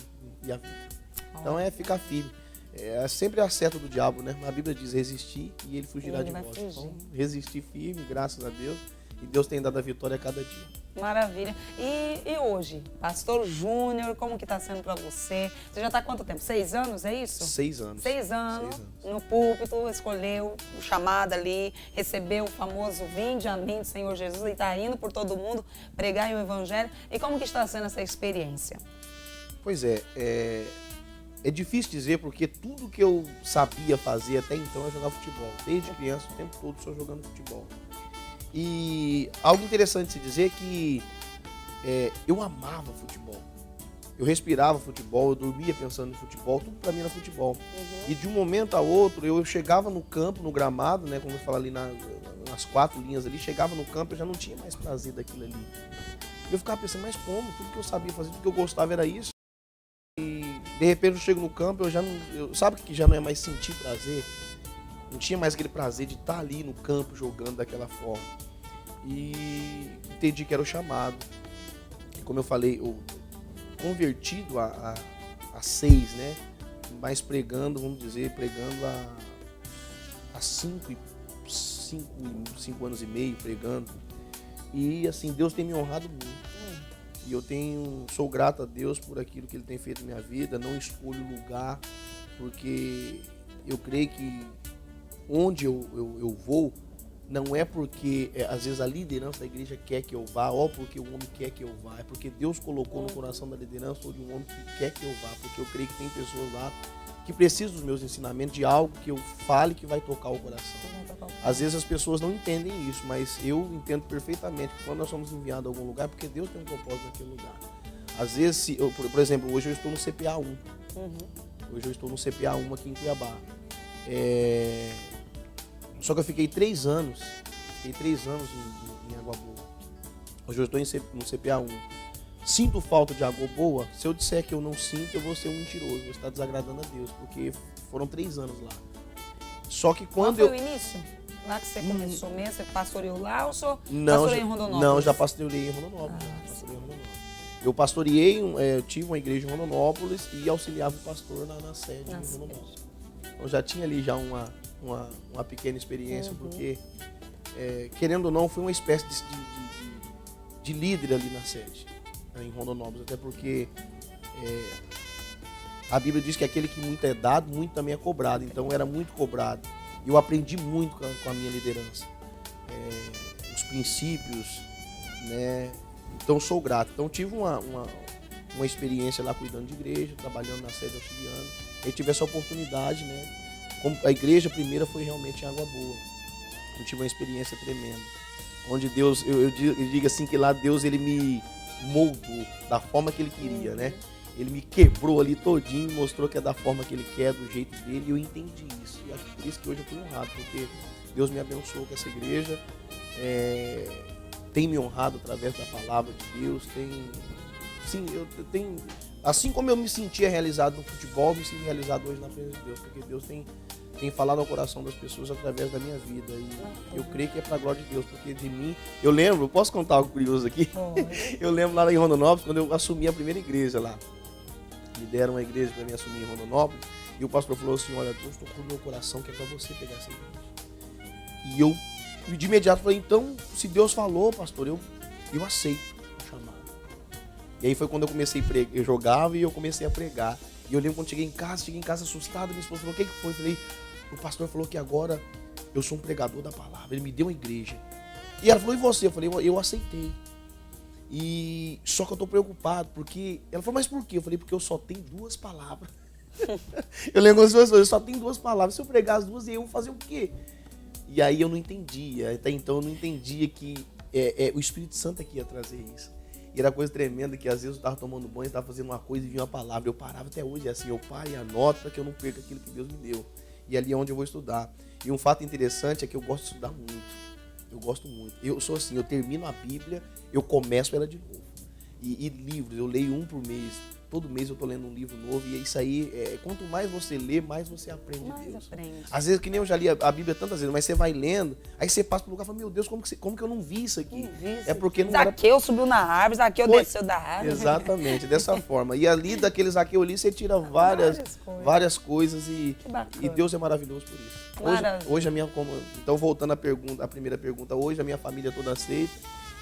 e a vida. Então ficar firme. É sempre a seta do diabo, né? A Bíblia diz resistir e ele fugirá de vós. Então, resistir firme, graças a Deus. E Deus tem dado a vitória a cada dia. Maravilha. E hoje, Pastor Júnior, como que está sendo para você? Você já está há quanto tempo? 6 anos, é isso? 6 anos. 6 anos. No púlpito, escolheu o chamado ali, recebeu o famoso vinde a mim do Senhor Jesus e está indo por todo mundo pregar o Evangelho. E como que está sendo essa experiência? Pois é difícil dizer, porque tudo que eu sabia fazer até então é jogar futebol. Desde criança, o tempo todo só jogando futebol. E algo interessante de se dizer é que eu amava futebol. Eu respirava futebol, eu dormia pensando em futebol, tudo pra mim era futebol. E de um momento a outro, eu chegava no campo, no gramado, né, como eu falo ali nas 4 linhas ali, chegava no campo, eu já não tinha mais prazer daquilo ali. Eu ficava pensando, mas como? Tudo que eu sabia fazer, tudo que eu gostava era isso. E de repente eu chego no campo, sabe que já não é mais sentir prazer? Não tinha mais aquele prazer de estar ali no campo jogando daquela forma. E entendi que era o chamado. E como eu falei, eu convertido a 6, né? Mas pregando, vamos dizer, há 5 anos e meio pregando. E assim, Deus tem me honrado muito. E eu sou grato a Deus por aquilo que Ele tem feito na minha vida. Não escolho lugar, porque eu creio que onde eu vou, não é porque às vezes a liderança da igreja quer que eu vá, ou porque o homem quer que eu vá, é porque Deus colocou no coração da liderança de um homem que quer que eu vá, porque eu creio que tem pessoas lá que precisam dos meus ensinamentos, de algo que eu fale que vai tocar o coração. Às vezes as pessoas não entendem isso, mas eu entendo perfeitamente que quando nós somos enviados a algum lugar, é porque Deus tem um propósito naquele lugar. Às vezes, por exemplo, hoje eu estou no CPA 1. Hoje eu estou no CPA 1 aqui em Cuiabá. Só que eu fiquei 3 anos em Água Boa. Hoje eu estou no CPA 1. Sinto falta de Água Boa? Se eu disser que eu não sinto, eu vou ser um mentiroso, vou estar desagradando a Deus, porque foram 3 anos lá. Só que quando Qual foi o início? Lá que você começou mesmo? Você pastoreou lá ou só pastoreou em Rondonópolis? Não, já pastoreei em Rondonópolis. Eu pastoreei, tive uma igreja em Rondonópolis e auxiliava o pastor na sede em Rondonópolis. Então já tinha ali já uma pequena experiência, porque, querendo ou não, foi uma espécie de líder ali na sede, em Rondonópolis, até porque A Bíblia diz que aquele que muito é dado, muito também é cobrado. Então, eu era muito cobrado. E eu aprendi muito com a minha liderança. Os princípios, né? Então, sou grato. Então, tive uma experiência lá cuidando de igreja, trabalhando na sede auxiliando. Eu tive essa oportunidade, né? Como a igreja primeira foi realmente em Água Boa. Eu tive uma experiência tremenda. Onde Deus, eu digo assim, que lá Deus, ele me moldou da forma que ele queria, né? Ele me quebrou ali todinho, mostrou que é da forma que ele quer, do jeito dele, e eu entendi isso. E acho que por isso que hoje eu fui honrado, porque Deus me abençoou com essa igreja, tem me honrado através da palavra de Deus, sim, eu tenho, assim como eu me sentia realizado no futebol, eu me sinto realizado hoje na presença de Deus, porque Deus tem falado ao coração das pessoas através da minha vida, e eu creio que é para a glória de Deus, porque de mim, eu lembro, posso contar algo curioso aqui? Eu lembro lá em Rondonópolis, quando eu assumi a primeira igreja lá, me deram uma igreja para mim assumir em Rondonópolis, e o pastor falou assim, olha, Deus tocou no meu coração que é para você pegar essa igreja. E eu de imediato falei, então, se Deus falou, pastor, eu aceito o chamado. E aí foi quando eu comecei a pregar, eu jogava e eu comecei a pregar. E eu lembro quando cheguei em casa assustado, minha esposa falou, o que foi? Eu falei, o pastor falou que agora eu sou um pregador da palavra, ele me deu uma igreja. E ela falou, e você? Eu falei, eu aceitei. E só que eu tô preocupado, porque... Ela falou, mas por quê? Eu falei, porque eu só tenho 2 palavras. Eu lembro das pessoas, eu só tenho 2 palavras. Se eu pregar as 2, eu vou fazer o quê? E aí eu não entendia. Até então eu não entendia que o Espírito Santo aqui ia trazer isso. E era coisa tremenda que às vezes eu estava tomando banho, estava fazendo uma coisa e vinha uma palavra. Eu parava até hoje, assim, eu paro e anoto para que eu não perca aquilo que Deus me deu. E ali é onde eu vou estudar. E um fato interessante é que eu gosto de estudar muito. Eu gosto muito. Eu sou assim, eu termino a Bíblia, eu começo ela de novo. E livros, eu leio um por mês. Todo mês eu tô lendo um livro novo. E isso aí, quanto mais você lê, mais você aprende de Deus. Às vezes, que nem eu já li a Bíblia tantas vezes, mas você vai lendo, aí você passa pro lugar e fala, meu Deus, como que eu não vi isso aqui? É porque não era... Zaqueu subiu na árvore, Zaqueu desceu da árvore. Exatamente, dessa forma. E ali, daquele Zaqueu ali, você tira várias coisas e Deus é maravilhoso por isso. Hoje a minha... Então, voltando à primeira pergunta, hoje a minha família toda aceita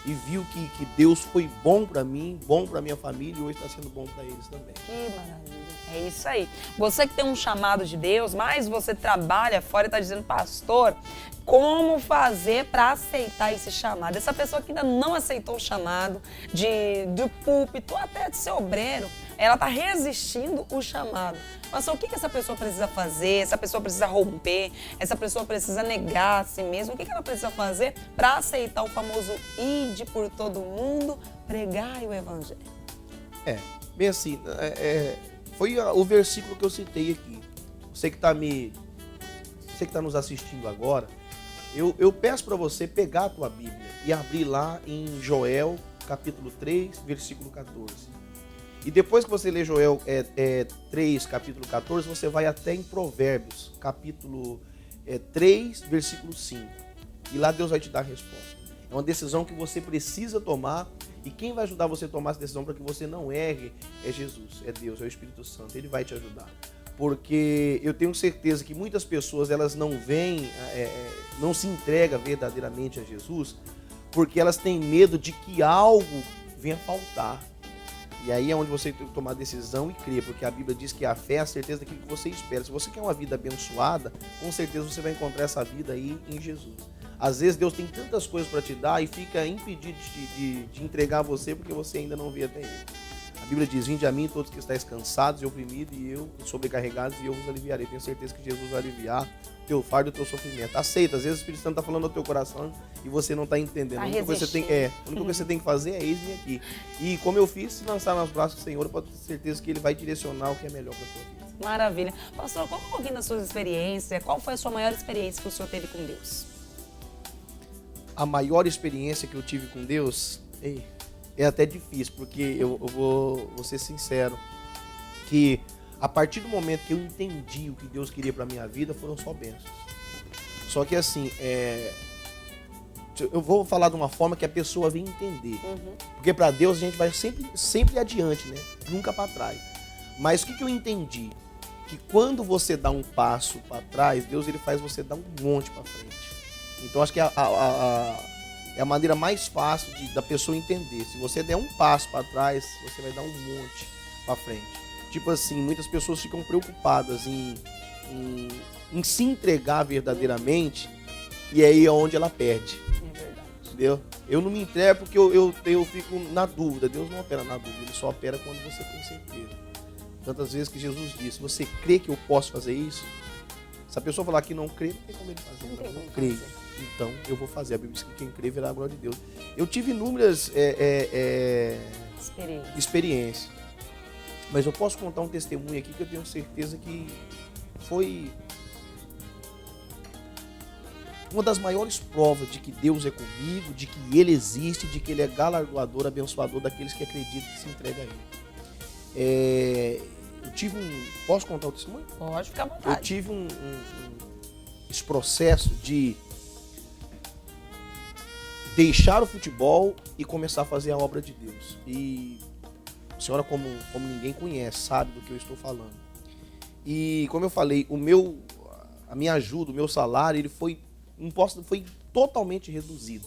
e viu que Deus foi bom para mim, bom para minha família e hoje está sendo bom para eles também. Que maravilha. É isso aí. Você que tem um chamado de Deus, mas você trabalha fora e está dizendo, pastor, como fazer para aceitar esse chamado? Essa pessoa que ainda não aceitou o chamado do púlpito, até de ser obreiro, ela está resistindo o chamado. Mas o que essa pessoa precisa fazer? Essa pessoa precisa romper? Essa pessoa precisa negar a si mesma? O que ela precisa fazer para aceitar o famoso ide por todo mundo, pregar o evangelho? Bem assim, foi o versículo que eu citei aqui. Você que está nos assistindo agora, eu peço para você pegar a tua Bíblia e abrir lá em Joel, capítulo 3, versículo 14. E depois que você ler Joel 3, capítulo 14, você vai até em Provérbios, capítulo 3, versículo 5. E lá Deus vai te dar a resposta. É uma decisão que você precisa tomar. E quem vai ajudar você a tomar essa decisão para que você não erre é Jesus, é Deus, é o Espírito Santo. Ele vai te ajudar. Porque eu tenho certeza que muitas pessoas elas não vêm, não se entregam verdadeiramente a Jesus, porque elas têm medo de que algo venha faltar. E aí é onde você tem que tomar a decisão e crer, porque a Bíblia diz que a fé é a certeza daquilo que você espera. Se você quer uma vida abençoada, com certeza você vai encontrar essa vida aí em Jesus. Às vezes Deus tem tantas coisas para te dar e fica impedido de entregar a você porque você ainda não veio até Ele. A Bíblia diz, vinde a mim todos que estáis cansados e oprimidos e eu sobrecarregados e eu vos aliviarei. Tenho certeza que Jesus vai aliviar o teu fardo e o teu sofrimento. Aceita, às vezes o Espírito Santo está falando ao teu coração e você não está entendendo. A única coisa que você tem que fazer é eis-me aqui. E como eu fiz, se lançar nos braços do Senhor, pode ter certeza que Ele vai direcionar o que é melhor para a tua vida. Maravilha. Pastor, conta um pouquinho das suas experiências. Qual foi a sua maior experiência que o senhor teve com Deus? A maior experiência que eu tive com Deus é até difícil, porque eu vou ser sincero, que a partir do momento que eu entendi o que Deus queria para minha vida, foram só bênçãos. Só que assim, eu vou falar de uma forma que a pessoa vem entender. Porque para Deus a gente vai sempre adiante, né? Nunca para trás. Mas o que eu entendi? Que quando você dá um passo para trás, Deus ele faz você dar um monte para frente. Então acho que é a maneira mais fácil da pessoa entender. Se você der um passo para trás, você vai dar um monte para frente. tipo assim, muitas pessoas ficam preocupadas em se entregar verdadeiramente, e aí é onde ela perde. É verdade. Entendeu? Eu não me entrego porque eu fico na dúvida. Deus não opera na dúvida, ele só opera quando você tem certeza. Tantas vezes que Jesus disse, você crê que eu posso fazer isso? Se a pessoa falar que não crê, não tem como ele fazer. Não creio. Então eu vou fazer. A Bíblia diz que quem crê verá a glória de Deus. Eu tive inúmeras experiências. Mas eu posso contar um testemunho aqui que eu tenho certeza que foi uma das maiores provas de que Deus é comigo, de que Ele existe, de que Ele é galardoador, abençoador daqueles que acreditam e se entregam a Ele. Eu tive Posso contar o testemunho? Pode ficar à vontade. Eu tive esse processo de deixar o futebol e começar a fazer a obra de Deus. E a senhora, como ninguém conhece, sabe do que eu estou falando. E como eu falei, a minha ajuda, o meu salário, ele foi totalmente reduzido.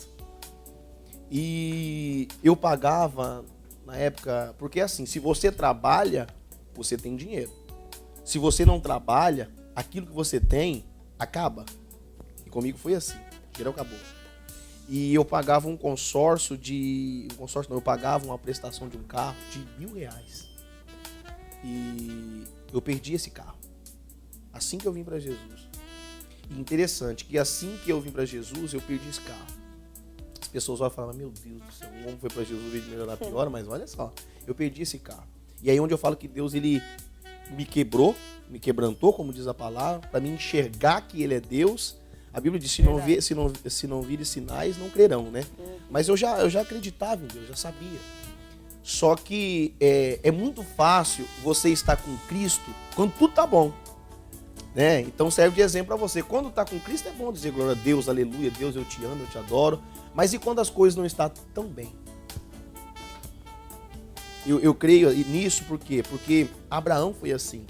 E eu pagava, na época, porque assim, se você trabalha, você tem dinheiro. Se você não trabalha, aquilo que você tem, acaba. E comigo foi assim, o dinheiro acabou. E eu pagava eu pagava uma prestação de um carro de R$1.000. E eu perdi esse carro. Assim que eu vim para Jesus. E interessante que assim que eu vim para Jesus, eu perdi esse carro. As pessoas vão falar, meu Deus do céu, o homem foi para Jesus, veio de melhorar pior, mas olha só, eu perdi esse carro. E aí onde eu falo que Deus, ele me quebrantou, como diz a palavra, para me enxergar que ele é Deus. A Bíblia diz, se não virem sinais, não crerão, né? Mas eu já acreditava em Deus, já sabia. Só que é muito fácil você estar com Cristo quando tudo tá bom, né? Então serve de exemplo para você. Quando tá com Cristo é bom dizer glória a Deus, aleluia, Deus, eu te amo, eu te adoro. Mas e quando as coisas não estão tão bem? Eu creio nisso por quê? Porque Abraão foi assim.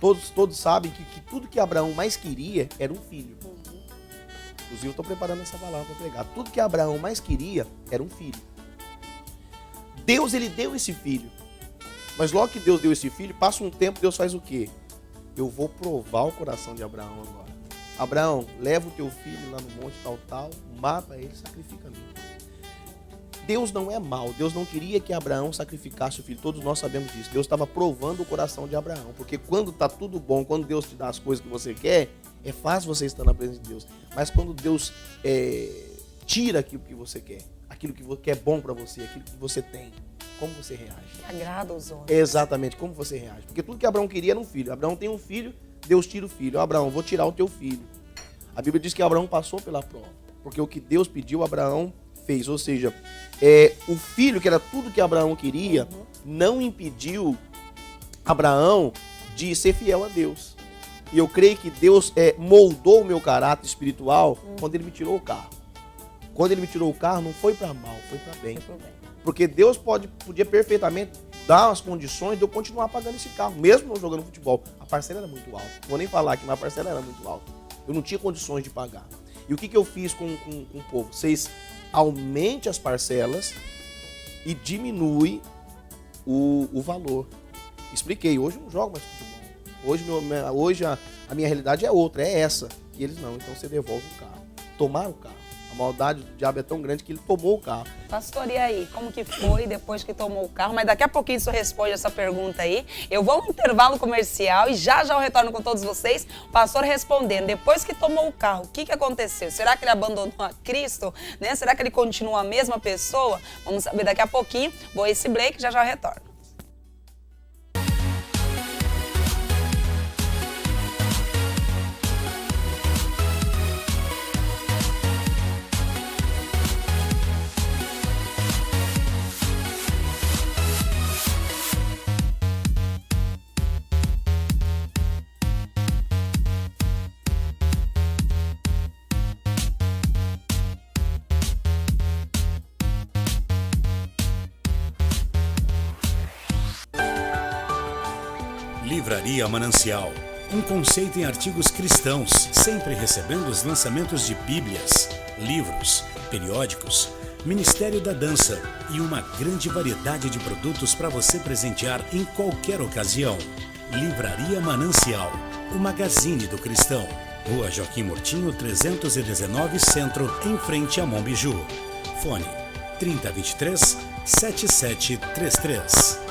Todos sabem que tudo que Abraão mais queria era um filho. Inclusive eu estou preparando essa palavra para pregar. Tudo que Abraão mais queria era um filho. Deus, ele deu esse filho. Mas logo que Deus deu esse filho, passa um tempo, Deus faz o quê? Eu vou provar o coração de Abraão agora. Abraão, leva o teu filho lá no monte tal, mata ele, sacrifica ele. Deus não é mau, Deus não queria que Abraão sacrificasse o filho, todos nós sabemos disso. Deus estava provando o coração de Abraão, porque quando está tudo bom, quando Deus te dá as coisas que você quer, é fácil você estar na presença de Deus. Mas quando Deus tira aquilo que você quer, aquilo que é bom para você, aquilo que você tem, como você reage? Agrada os homens. Exatamente, como você reage? Porque tudo que Abraão queria era um filho. Abraão tem um filho, Deus tira o filho. Abraão, vou tirar o teu filho. A Bíblia diz que Abraão passou pela prova, porque o que Deus pediu, Abraão fez. Ou seja, o filho, que era tudo que Abraão queria, não impediu Abraão de ser fiel a Deus. E eu creio que Deus moldou o meu caráter espiritual quando ele me tirou o carro. Quando ele me tirou o carro, não foi para mal, foi para bem. Porque Deus podia perfeitamente dar as condições de eu continuar pagando esse carro, mesmo não jogando futebol. A parcela era muito alta. Não vou nem falar que a parcela era muito alta. Eu não tinha condições de pagar. E o que eu fiz com o povo? Vocês aumente as parcelas e diminui o valor. Expliquei, hoje eu não jogo mais futebol. Hoje a minha realidade é outra, é essa. E eles não, então você devolve o carro. Tomaram o carro. A maldade do diabo é tão grande que ele tomou o carro. Pastor, e aí? Como que foi depois que tomou o carro? Mas daqui a pouquinho isso responde essa pergunta aí. Eu vou a um intervalo comercial e já eu retorno com todos vocês. O pastor respondendo, depois que tomou o carro, o que aconteceu? Será que ele abandonou a Cristo? Né? Será que ele continua a mesma pessoa? Vamos saber daqui a pouquinho. Vou a esse break, já eu retorno. Livraria Manancial, um conceito em artigos cristãos, sempre recebendo os lançamentos de bíblias, livros, periódicos, Ministério da Dança e uma grande variedade de produtos para você presentear em qualquer ocasião. Livraria Manancial, o magazine do cristão. Rua Joaquim Murtinho, 319 Centro, em frente a Monbiju. Fone 3023-7733.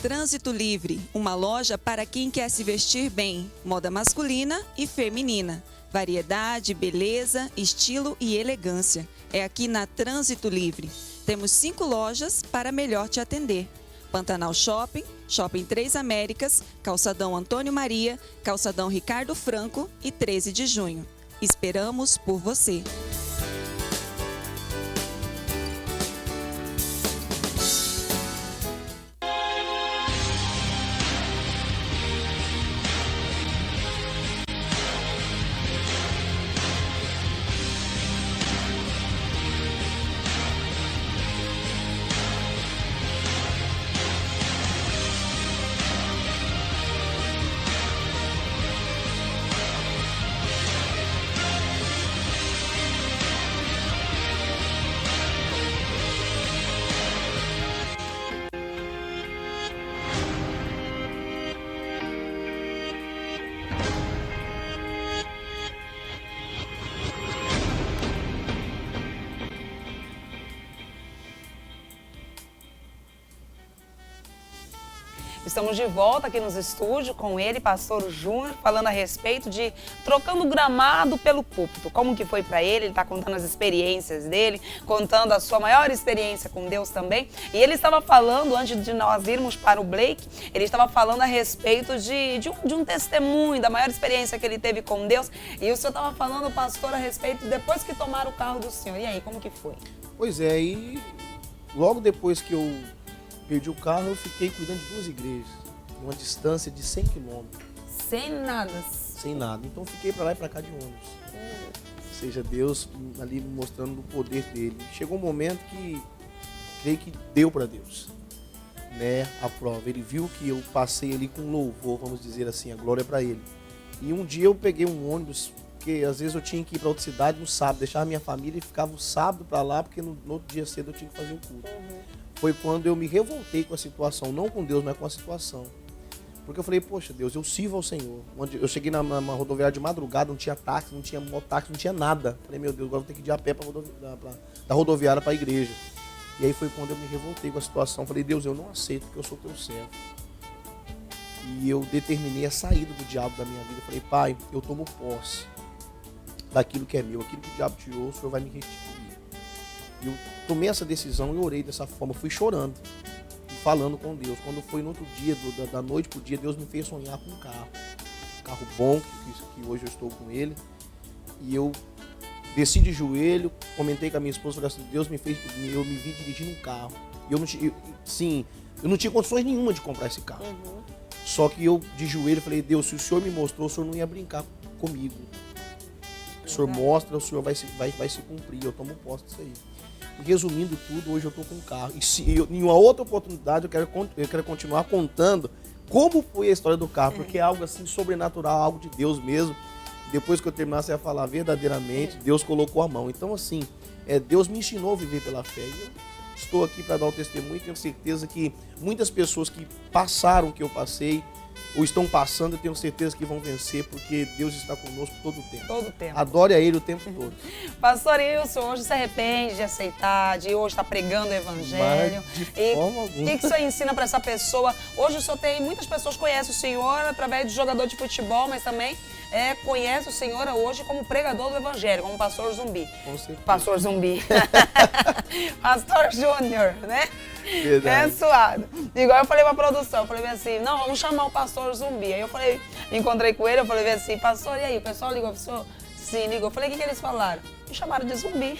Trânsito Livre, uma loja para quem quer se vestir bem, moda masculina e feminina. Variedade, beleza, estilo e elegância. É aqui na Trânsito Livre. Temos 5 lojas para melhor te atender. Pantanal Shopping, Shopping Três Américas, Calçadão Antônio Maria, Calçadão Ricardo Franco e 13 de junho. Esperamos por você. Estamos de volta aqui nos estúdios com ele, pastor Júnior, falando a respeito de trocando o gramado pelo púlpito. Como que foi para ele está contando as experiências dele, contando a sua maior experiência com Deus também. E ele estava falando, antes de nós irmos para o Blake, ele estava falando a respeito de um testemunho, da maior experiência que ele teve com Deus. E o senhor estava falando, pastor, a respeito, depois que tomaram o carro do senhor. E aí, como que foi? Pois é, e logo depois que eu perdi o carro, eu fiquei cuidando de 2 igrejas, numa distância de 100 quilômetros. Sem nada. Sem nada. Então fiquei para lá e para cá de ônibus. Ou seja, Deus ali me mostrando o poder dele. Chegou um momento que creio que deu para Deus, né, a prova. Ele viu que eu passei ali com louvor, vamos dizer assim, a glória para ele. E um dia eu peguei um ônibus, porque às vezes eu tinha que ir para outra cidade no sábado, deixava minha família e ficava o sábado para lá, porque no outro dia cedo eu tinha que fazer o culto. Foi quando eu me revoltei com a situação, não com Deus, mas com a situação. Porque eu falei, poxa Deus, eu sirvo ao Senhor. Onde eu cheguei na rodoviária de madrugada, não tinha táxi, não tinha mototáxi, não tinha nada. Falei, meu Deus, agora eu vou ter que ir de a pé da rodoviária para a igreja. E aí foi quando eu me revoltei com a situação. Falei, Deus, eu não aceito, porque eu sou teu servo. E eu determinei a saída do diabo da minha vida. Falei, Pai, eu tomo posse daquilo que é meu, aquilo que o diabo tirou, o Senhor vai me restituir. E eu tomei essa decisão e orei dessa forma, fui chorando e falando com Deus. Quando foi no outro dia, da noite pro dia, Deus me fez sonhar com um carro bom, que hoje eu estou com ele. E eu desci de joelho, comentei com a minha esposa, falei assim, Deus me fez, eu me vi dirigindo um carro. E eu não tinha condições nenhuma de comprar esse carro. Só que eu, de joelho, falei, Deus, se o Senhor me mostrou, o Senhor não ia brincar comigo. O Senhor mostra, o Senhor vai se cumprir, eu tomo posse disso aí. E resumindo tudo, hoje eu estou com um carro. E em uma outra oportunidade eu quero continuar contando como foi a história do carro, porque é algo assim sobrenatural, algo de Deus mesmo. Depois que eu terminar, você vai falar verdadeiramente, Deus colocou a mão. Então assim, Deus me ensinou a viver pela fé. E eu estou aqui para dar o testemunho e tenho certeza que muitas pessoas que passaram o que eu passei, ou estão passando, eu tenho certeza que vão vencer, porque Deus está conosco todo o tempo. Todo o tempo. Adore a Ele o tempo todo. Pastor Wilson, hoje se arrepende de aceitar, de hoje estar pregando o Evangelho. Mas de forma alguma. O que o senhor ensina para essa pessoa? Hoje o senhor tem, muitas pessoas conhecem o senhor através de jogador de futebol, mas também conhece o senhor hoje como pregador do Evangelho, como pastor Zumbi. Com certeza. Pastor Zumbi. Pastor Júnior, né? Verdade. Suado. Igual eu falei pra produção, eu falei assim, não, vamos chamar o pastor Zumbi. Aí eu falei, encontrei com ele, eu falei assim, pastor, e aí, o pessoal ligou pro senhor? Sim, ligou. Eu falei, o que eles falaram? me chamaram de zumbi.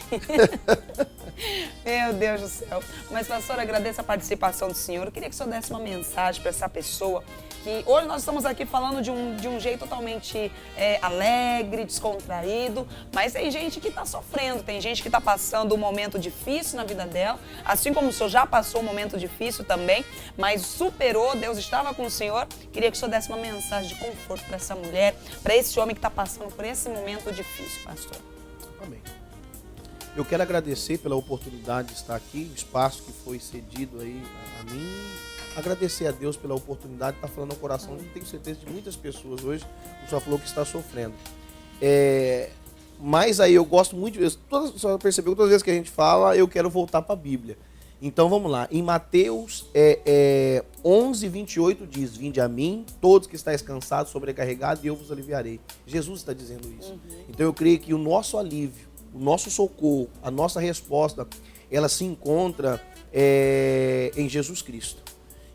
Meu Deus do céu. Mas, pastor, agradeço a participação do senhor. Eu queria que o senhor desse uma mensagem para essa pessoa que hoje nós estamos aqui falando de um jeito totalmente alegre, descontraído, mas tem gente que está sofrendo, tem gente que está passando um momento difícil na vida dela, assim como o senhor já passou um momento difícil também, mas superou, Deus estava com o senhor. Queria que o senhor desse uma mensagem de conforto para essa mulher, para esse homem que está passando por esse momento difícil, pastor. Amém. Eu quero agradecer pela oportunidade de estar aqui, o espaço que foi cedido aí a mim. Agradecer a Deus pela oportunidade de estar falando ao coração. Eu tenho certeza de muitas pessoas hoje, o senhor falou que está sofrendo. Mas aí eu gosto muito, só percebeu que todas as vezes que a gente fala, eu quero voltar para a Bíblia. Então vamos lá, em Mateus 11, 28 diz: vinde a mim, todos que estáis cansados, sobrecarregados, e eu vos aliviarei. Jesus está dizendo isso. Então eu creio que o nosso alívio, o nosso socorro, a nossa resposta, ela se encontra em Jesus Cristo.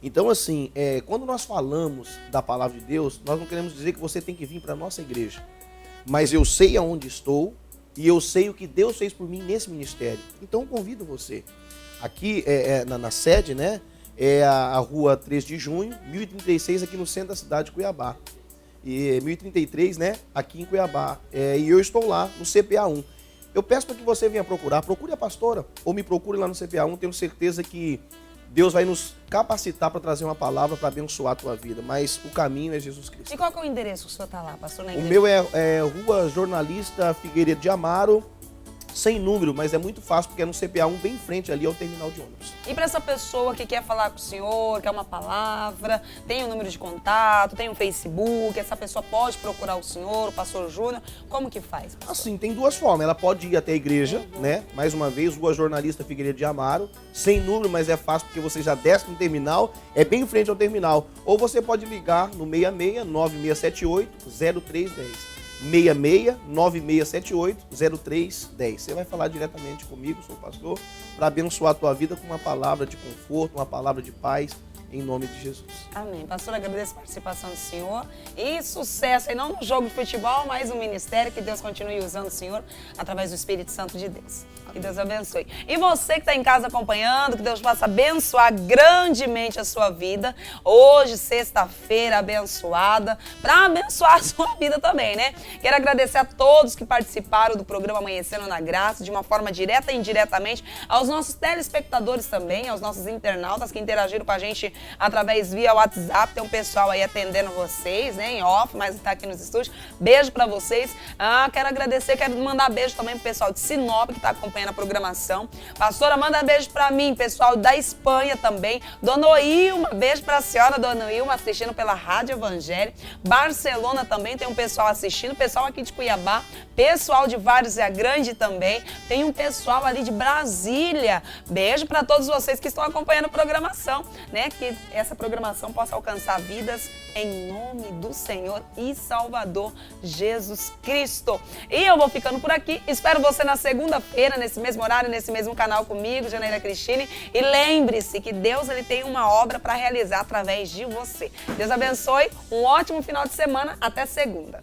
Então assim, quando nós falamos da palavra de Deus, nós não queremos dizer que você tem que vir para a nossa igreja. Mas eu sei aonde estou e eu sei o que Deus fez por mim nesse ministério. Então eu convido você. Aqui na sede, né? É a rua 3 de junho, 1036, aqui no centro da cidade de Cuiabá. E 1033, né? Aqui em Cuiabá. E eu estou lá no CPA 1. Eu peço para que você venha procurar. Procure a pastora ou me procure lá no CPA 1. Tenho certeza que Deus vai nos capacitar para trazer uma palavra para abençoar a tua vida. Mas o caminho é Jesus Cristo. E qual que é o endereço que o senhor está lá, pastor? O meu é Rua Jornalista Figueiredo de Amaro, sem número, mas é muito fácil, porque é no CPA 1, bem em frente ali ao terminal de ônibus. E para essa pessoa que quer falar com o senhor, quer uma palavra, tem um número de contato, tem um Facebook, essa pessoa pode procurar o senhor, o pastor Júnior, como que faz, pastor? Assim, tem duas formas. Ela pode ir até a igreja, né? Mais uma vez, Rua Jornalista Figueiredo de Amaro, sem número, mas é fácil porque você já desce no terminal, é bem em frente ao terminal. Ou você pode ligar no 66-9678-0310. 66-9678-0310. Você vai falar diretamente comigo, sou o pastor, para abençoar a tua vida com uma palavra de conforto, uma palavra de paz, em nome de Jesus. Amém. Pastor, agradeço a participação do senhor e sucesso aí, não no jogo de futebol, mas no ministério, que Deus continue usando o senhor através do Espírito Santo de Deus. Que Deus abençoe. E você que está em casa acompanhando, que Deus possa abençoar grandemente a sua vida. Hoje, sexta-feira abençoada, para abençoar a sua vida também, né? Quero agradecer a todos que participaram do programa Amanhecendo na Graça, de uma forma direta e indiretamente, aos nossos telespectadores também, aos nossos internautas que interagiram com a gente através via WhatsApp. Tem um pessoal aí atendendo vocês, né, em off, mas está aqui nos estúdios. Beijo para vocês. Quero agradecer, quero mandar beijo também pro pessoal de Sinop que está acompanhando a programação. Pastora, manda beijo para mim, pessoal da Espanha também. Dona Ilma, beijo para a senhora Dona Ilma, assistindo pela Rádio Evangelho. Barcelona também tem um pessoal assistindo, pessoal aqui de Cuiabá, pessoal de Várzea Grande também. Tem um pessoal ali de Brasília. Beijo para todos vocês que estão acompanhando a programação, né? Que essa programação possa alcançar vidas em nome do Senhor e Salvador Jesus Cristo. E eu vou ficando por aqui. Espero você na segunda-feira, nesse mesmo horário, nesse mesmo canal comigo, Janaína Cristine. E lembre-se que Deus ele tem uma obra para realizar através de você. Deus abençoe. Um ótimo final de semana. Até segunda.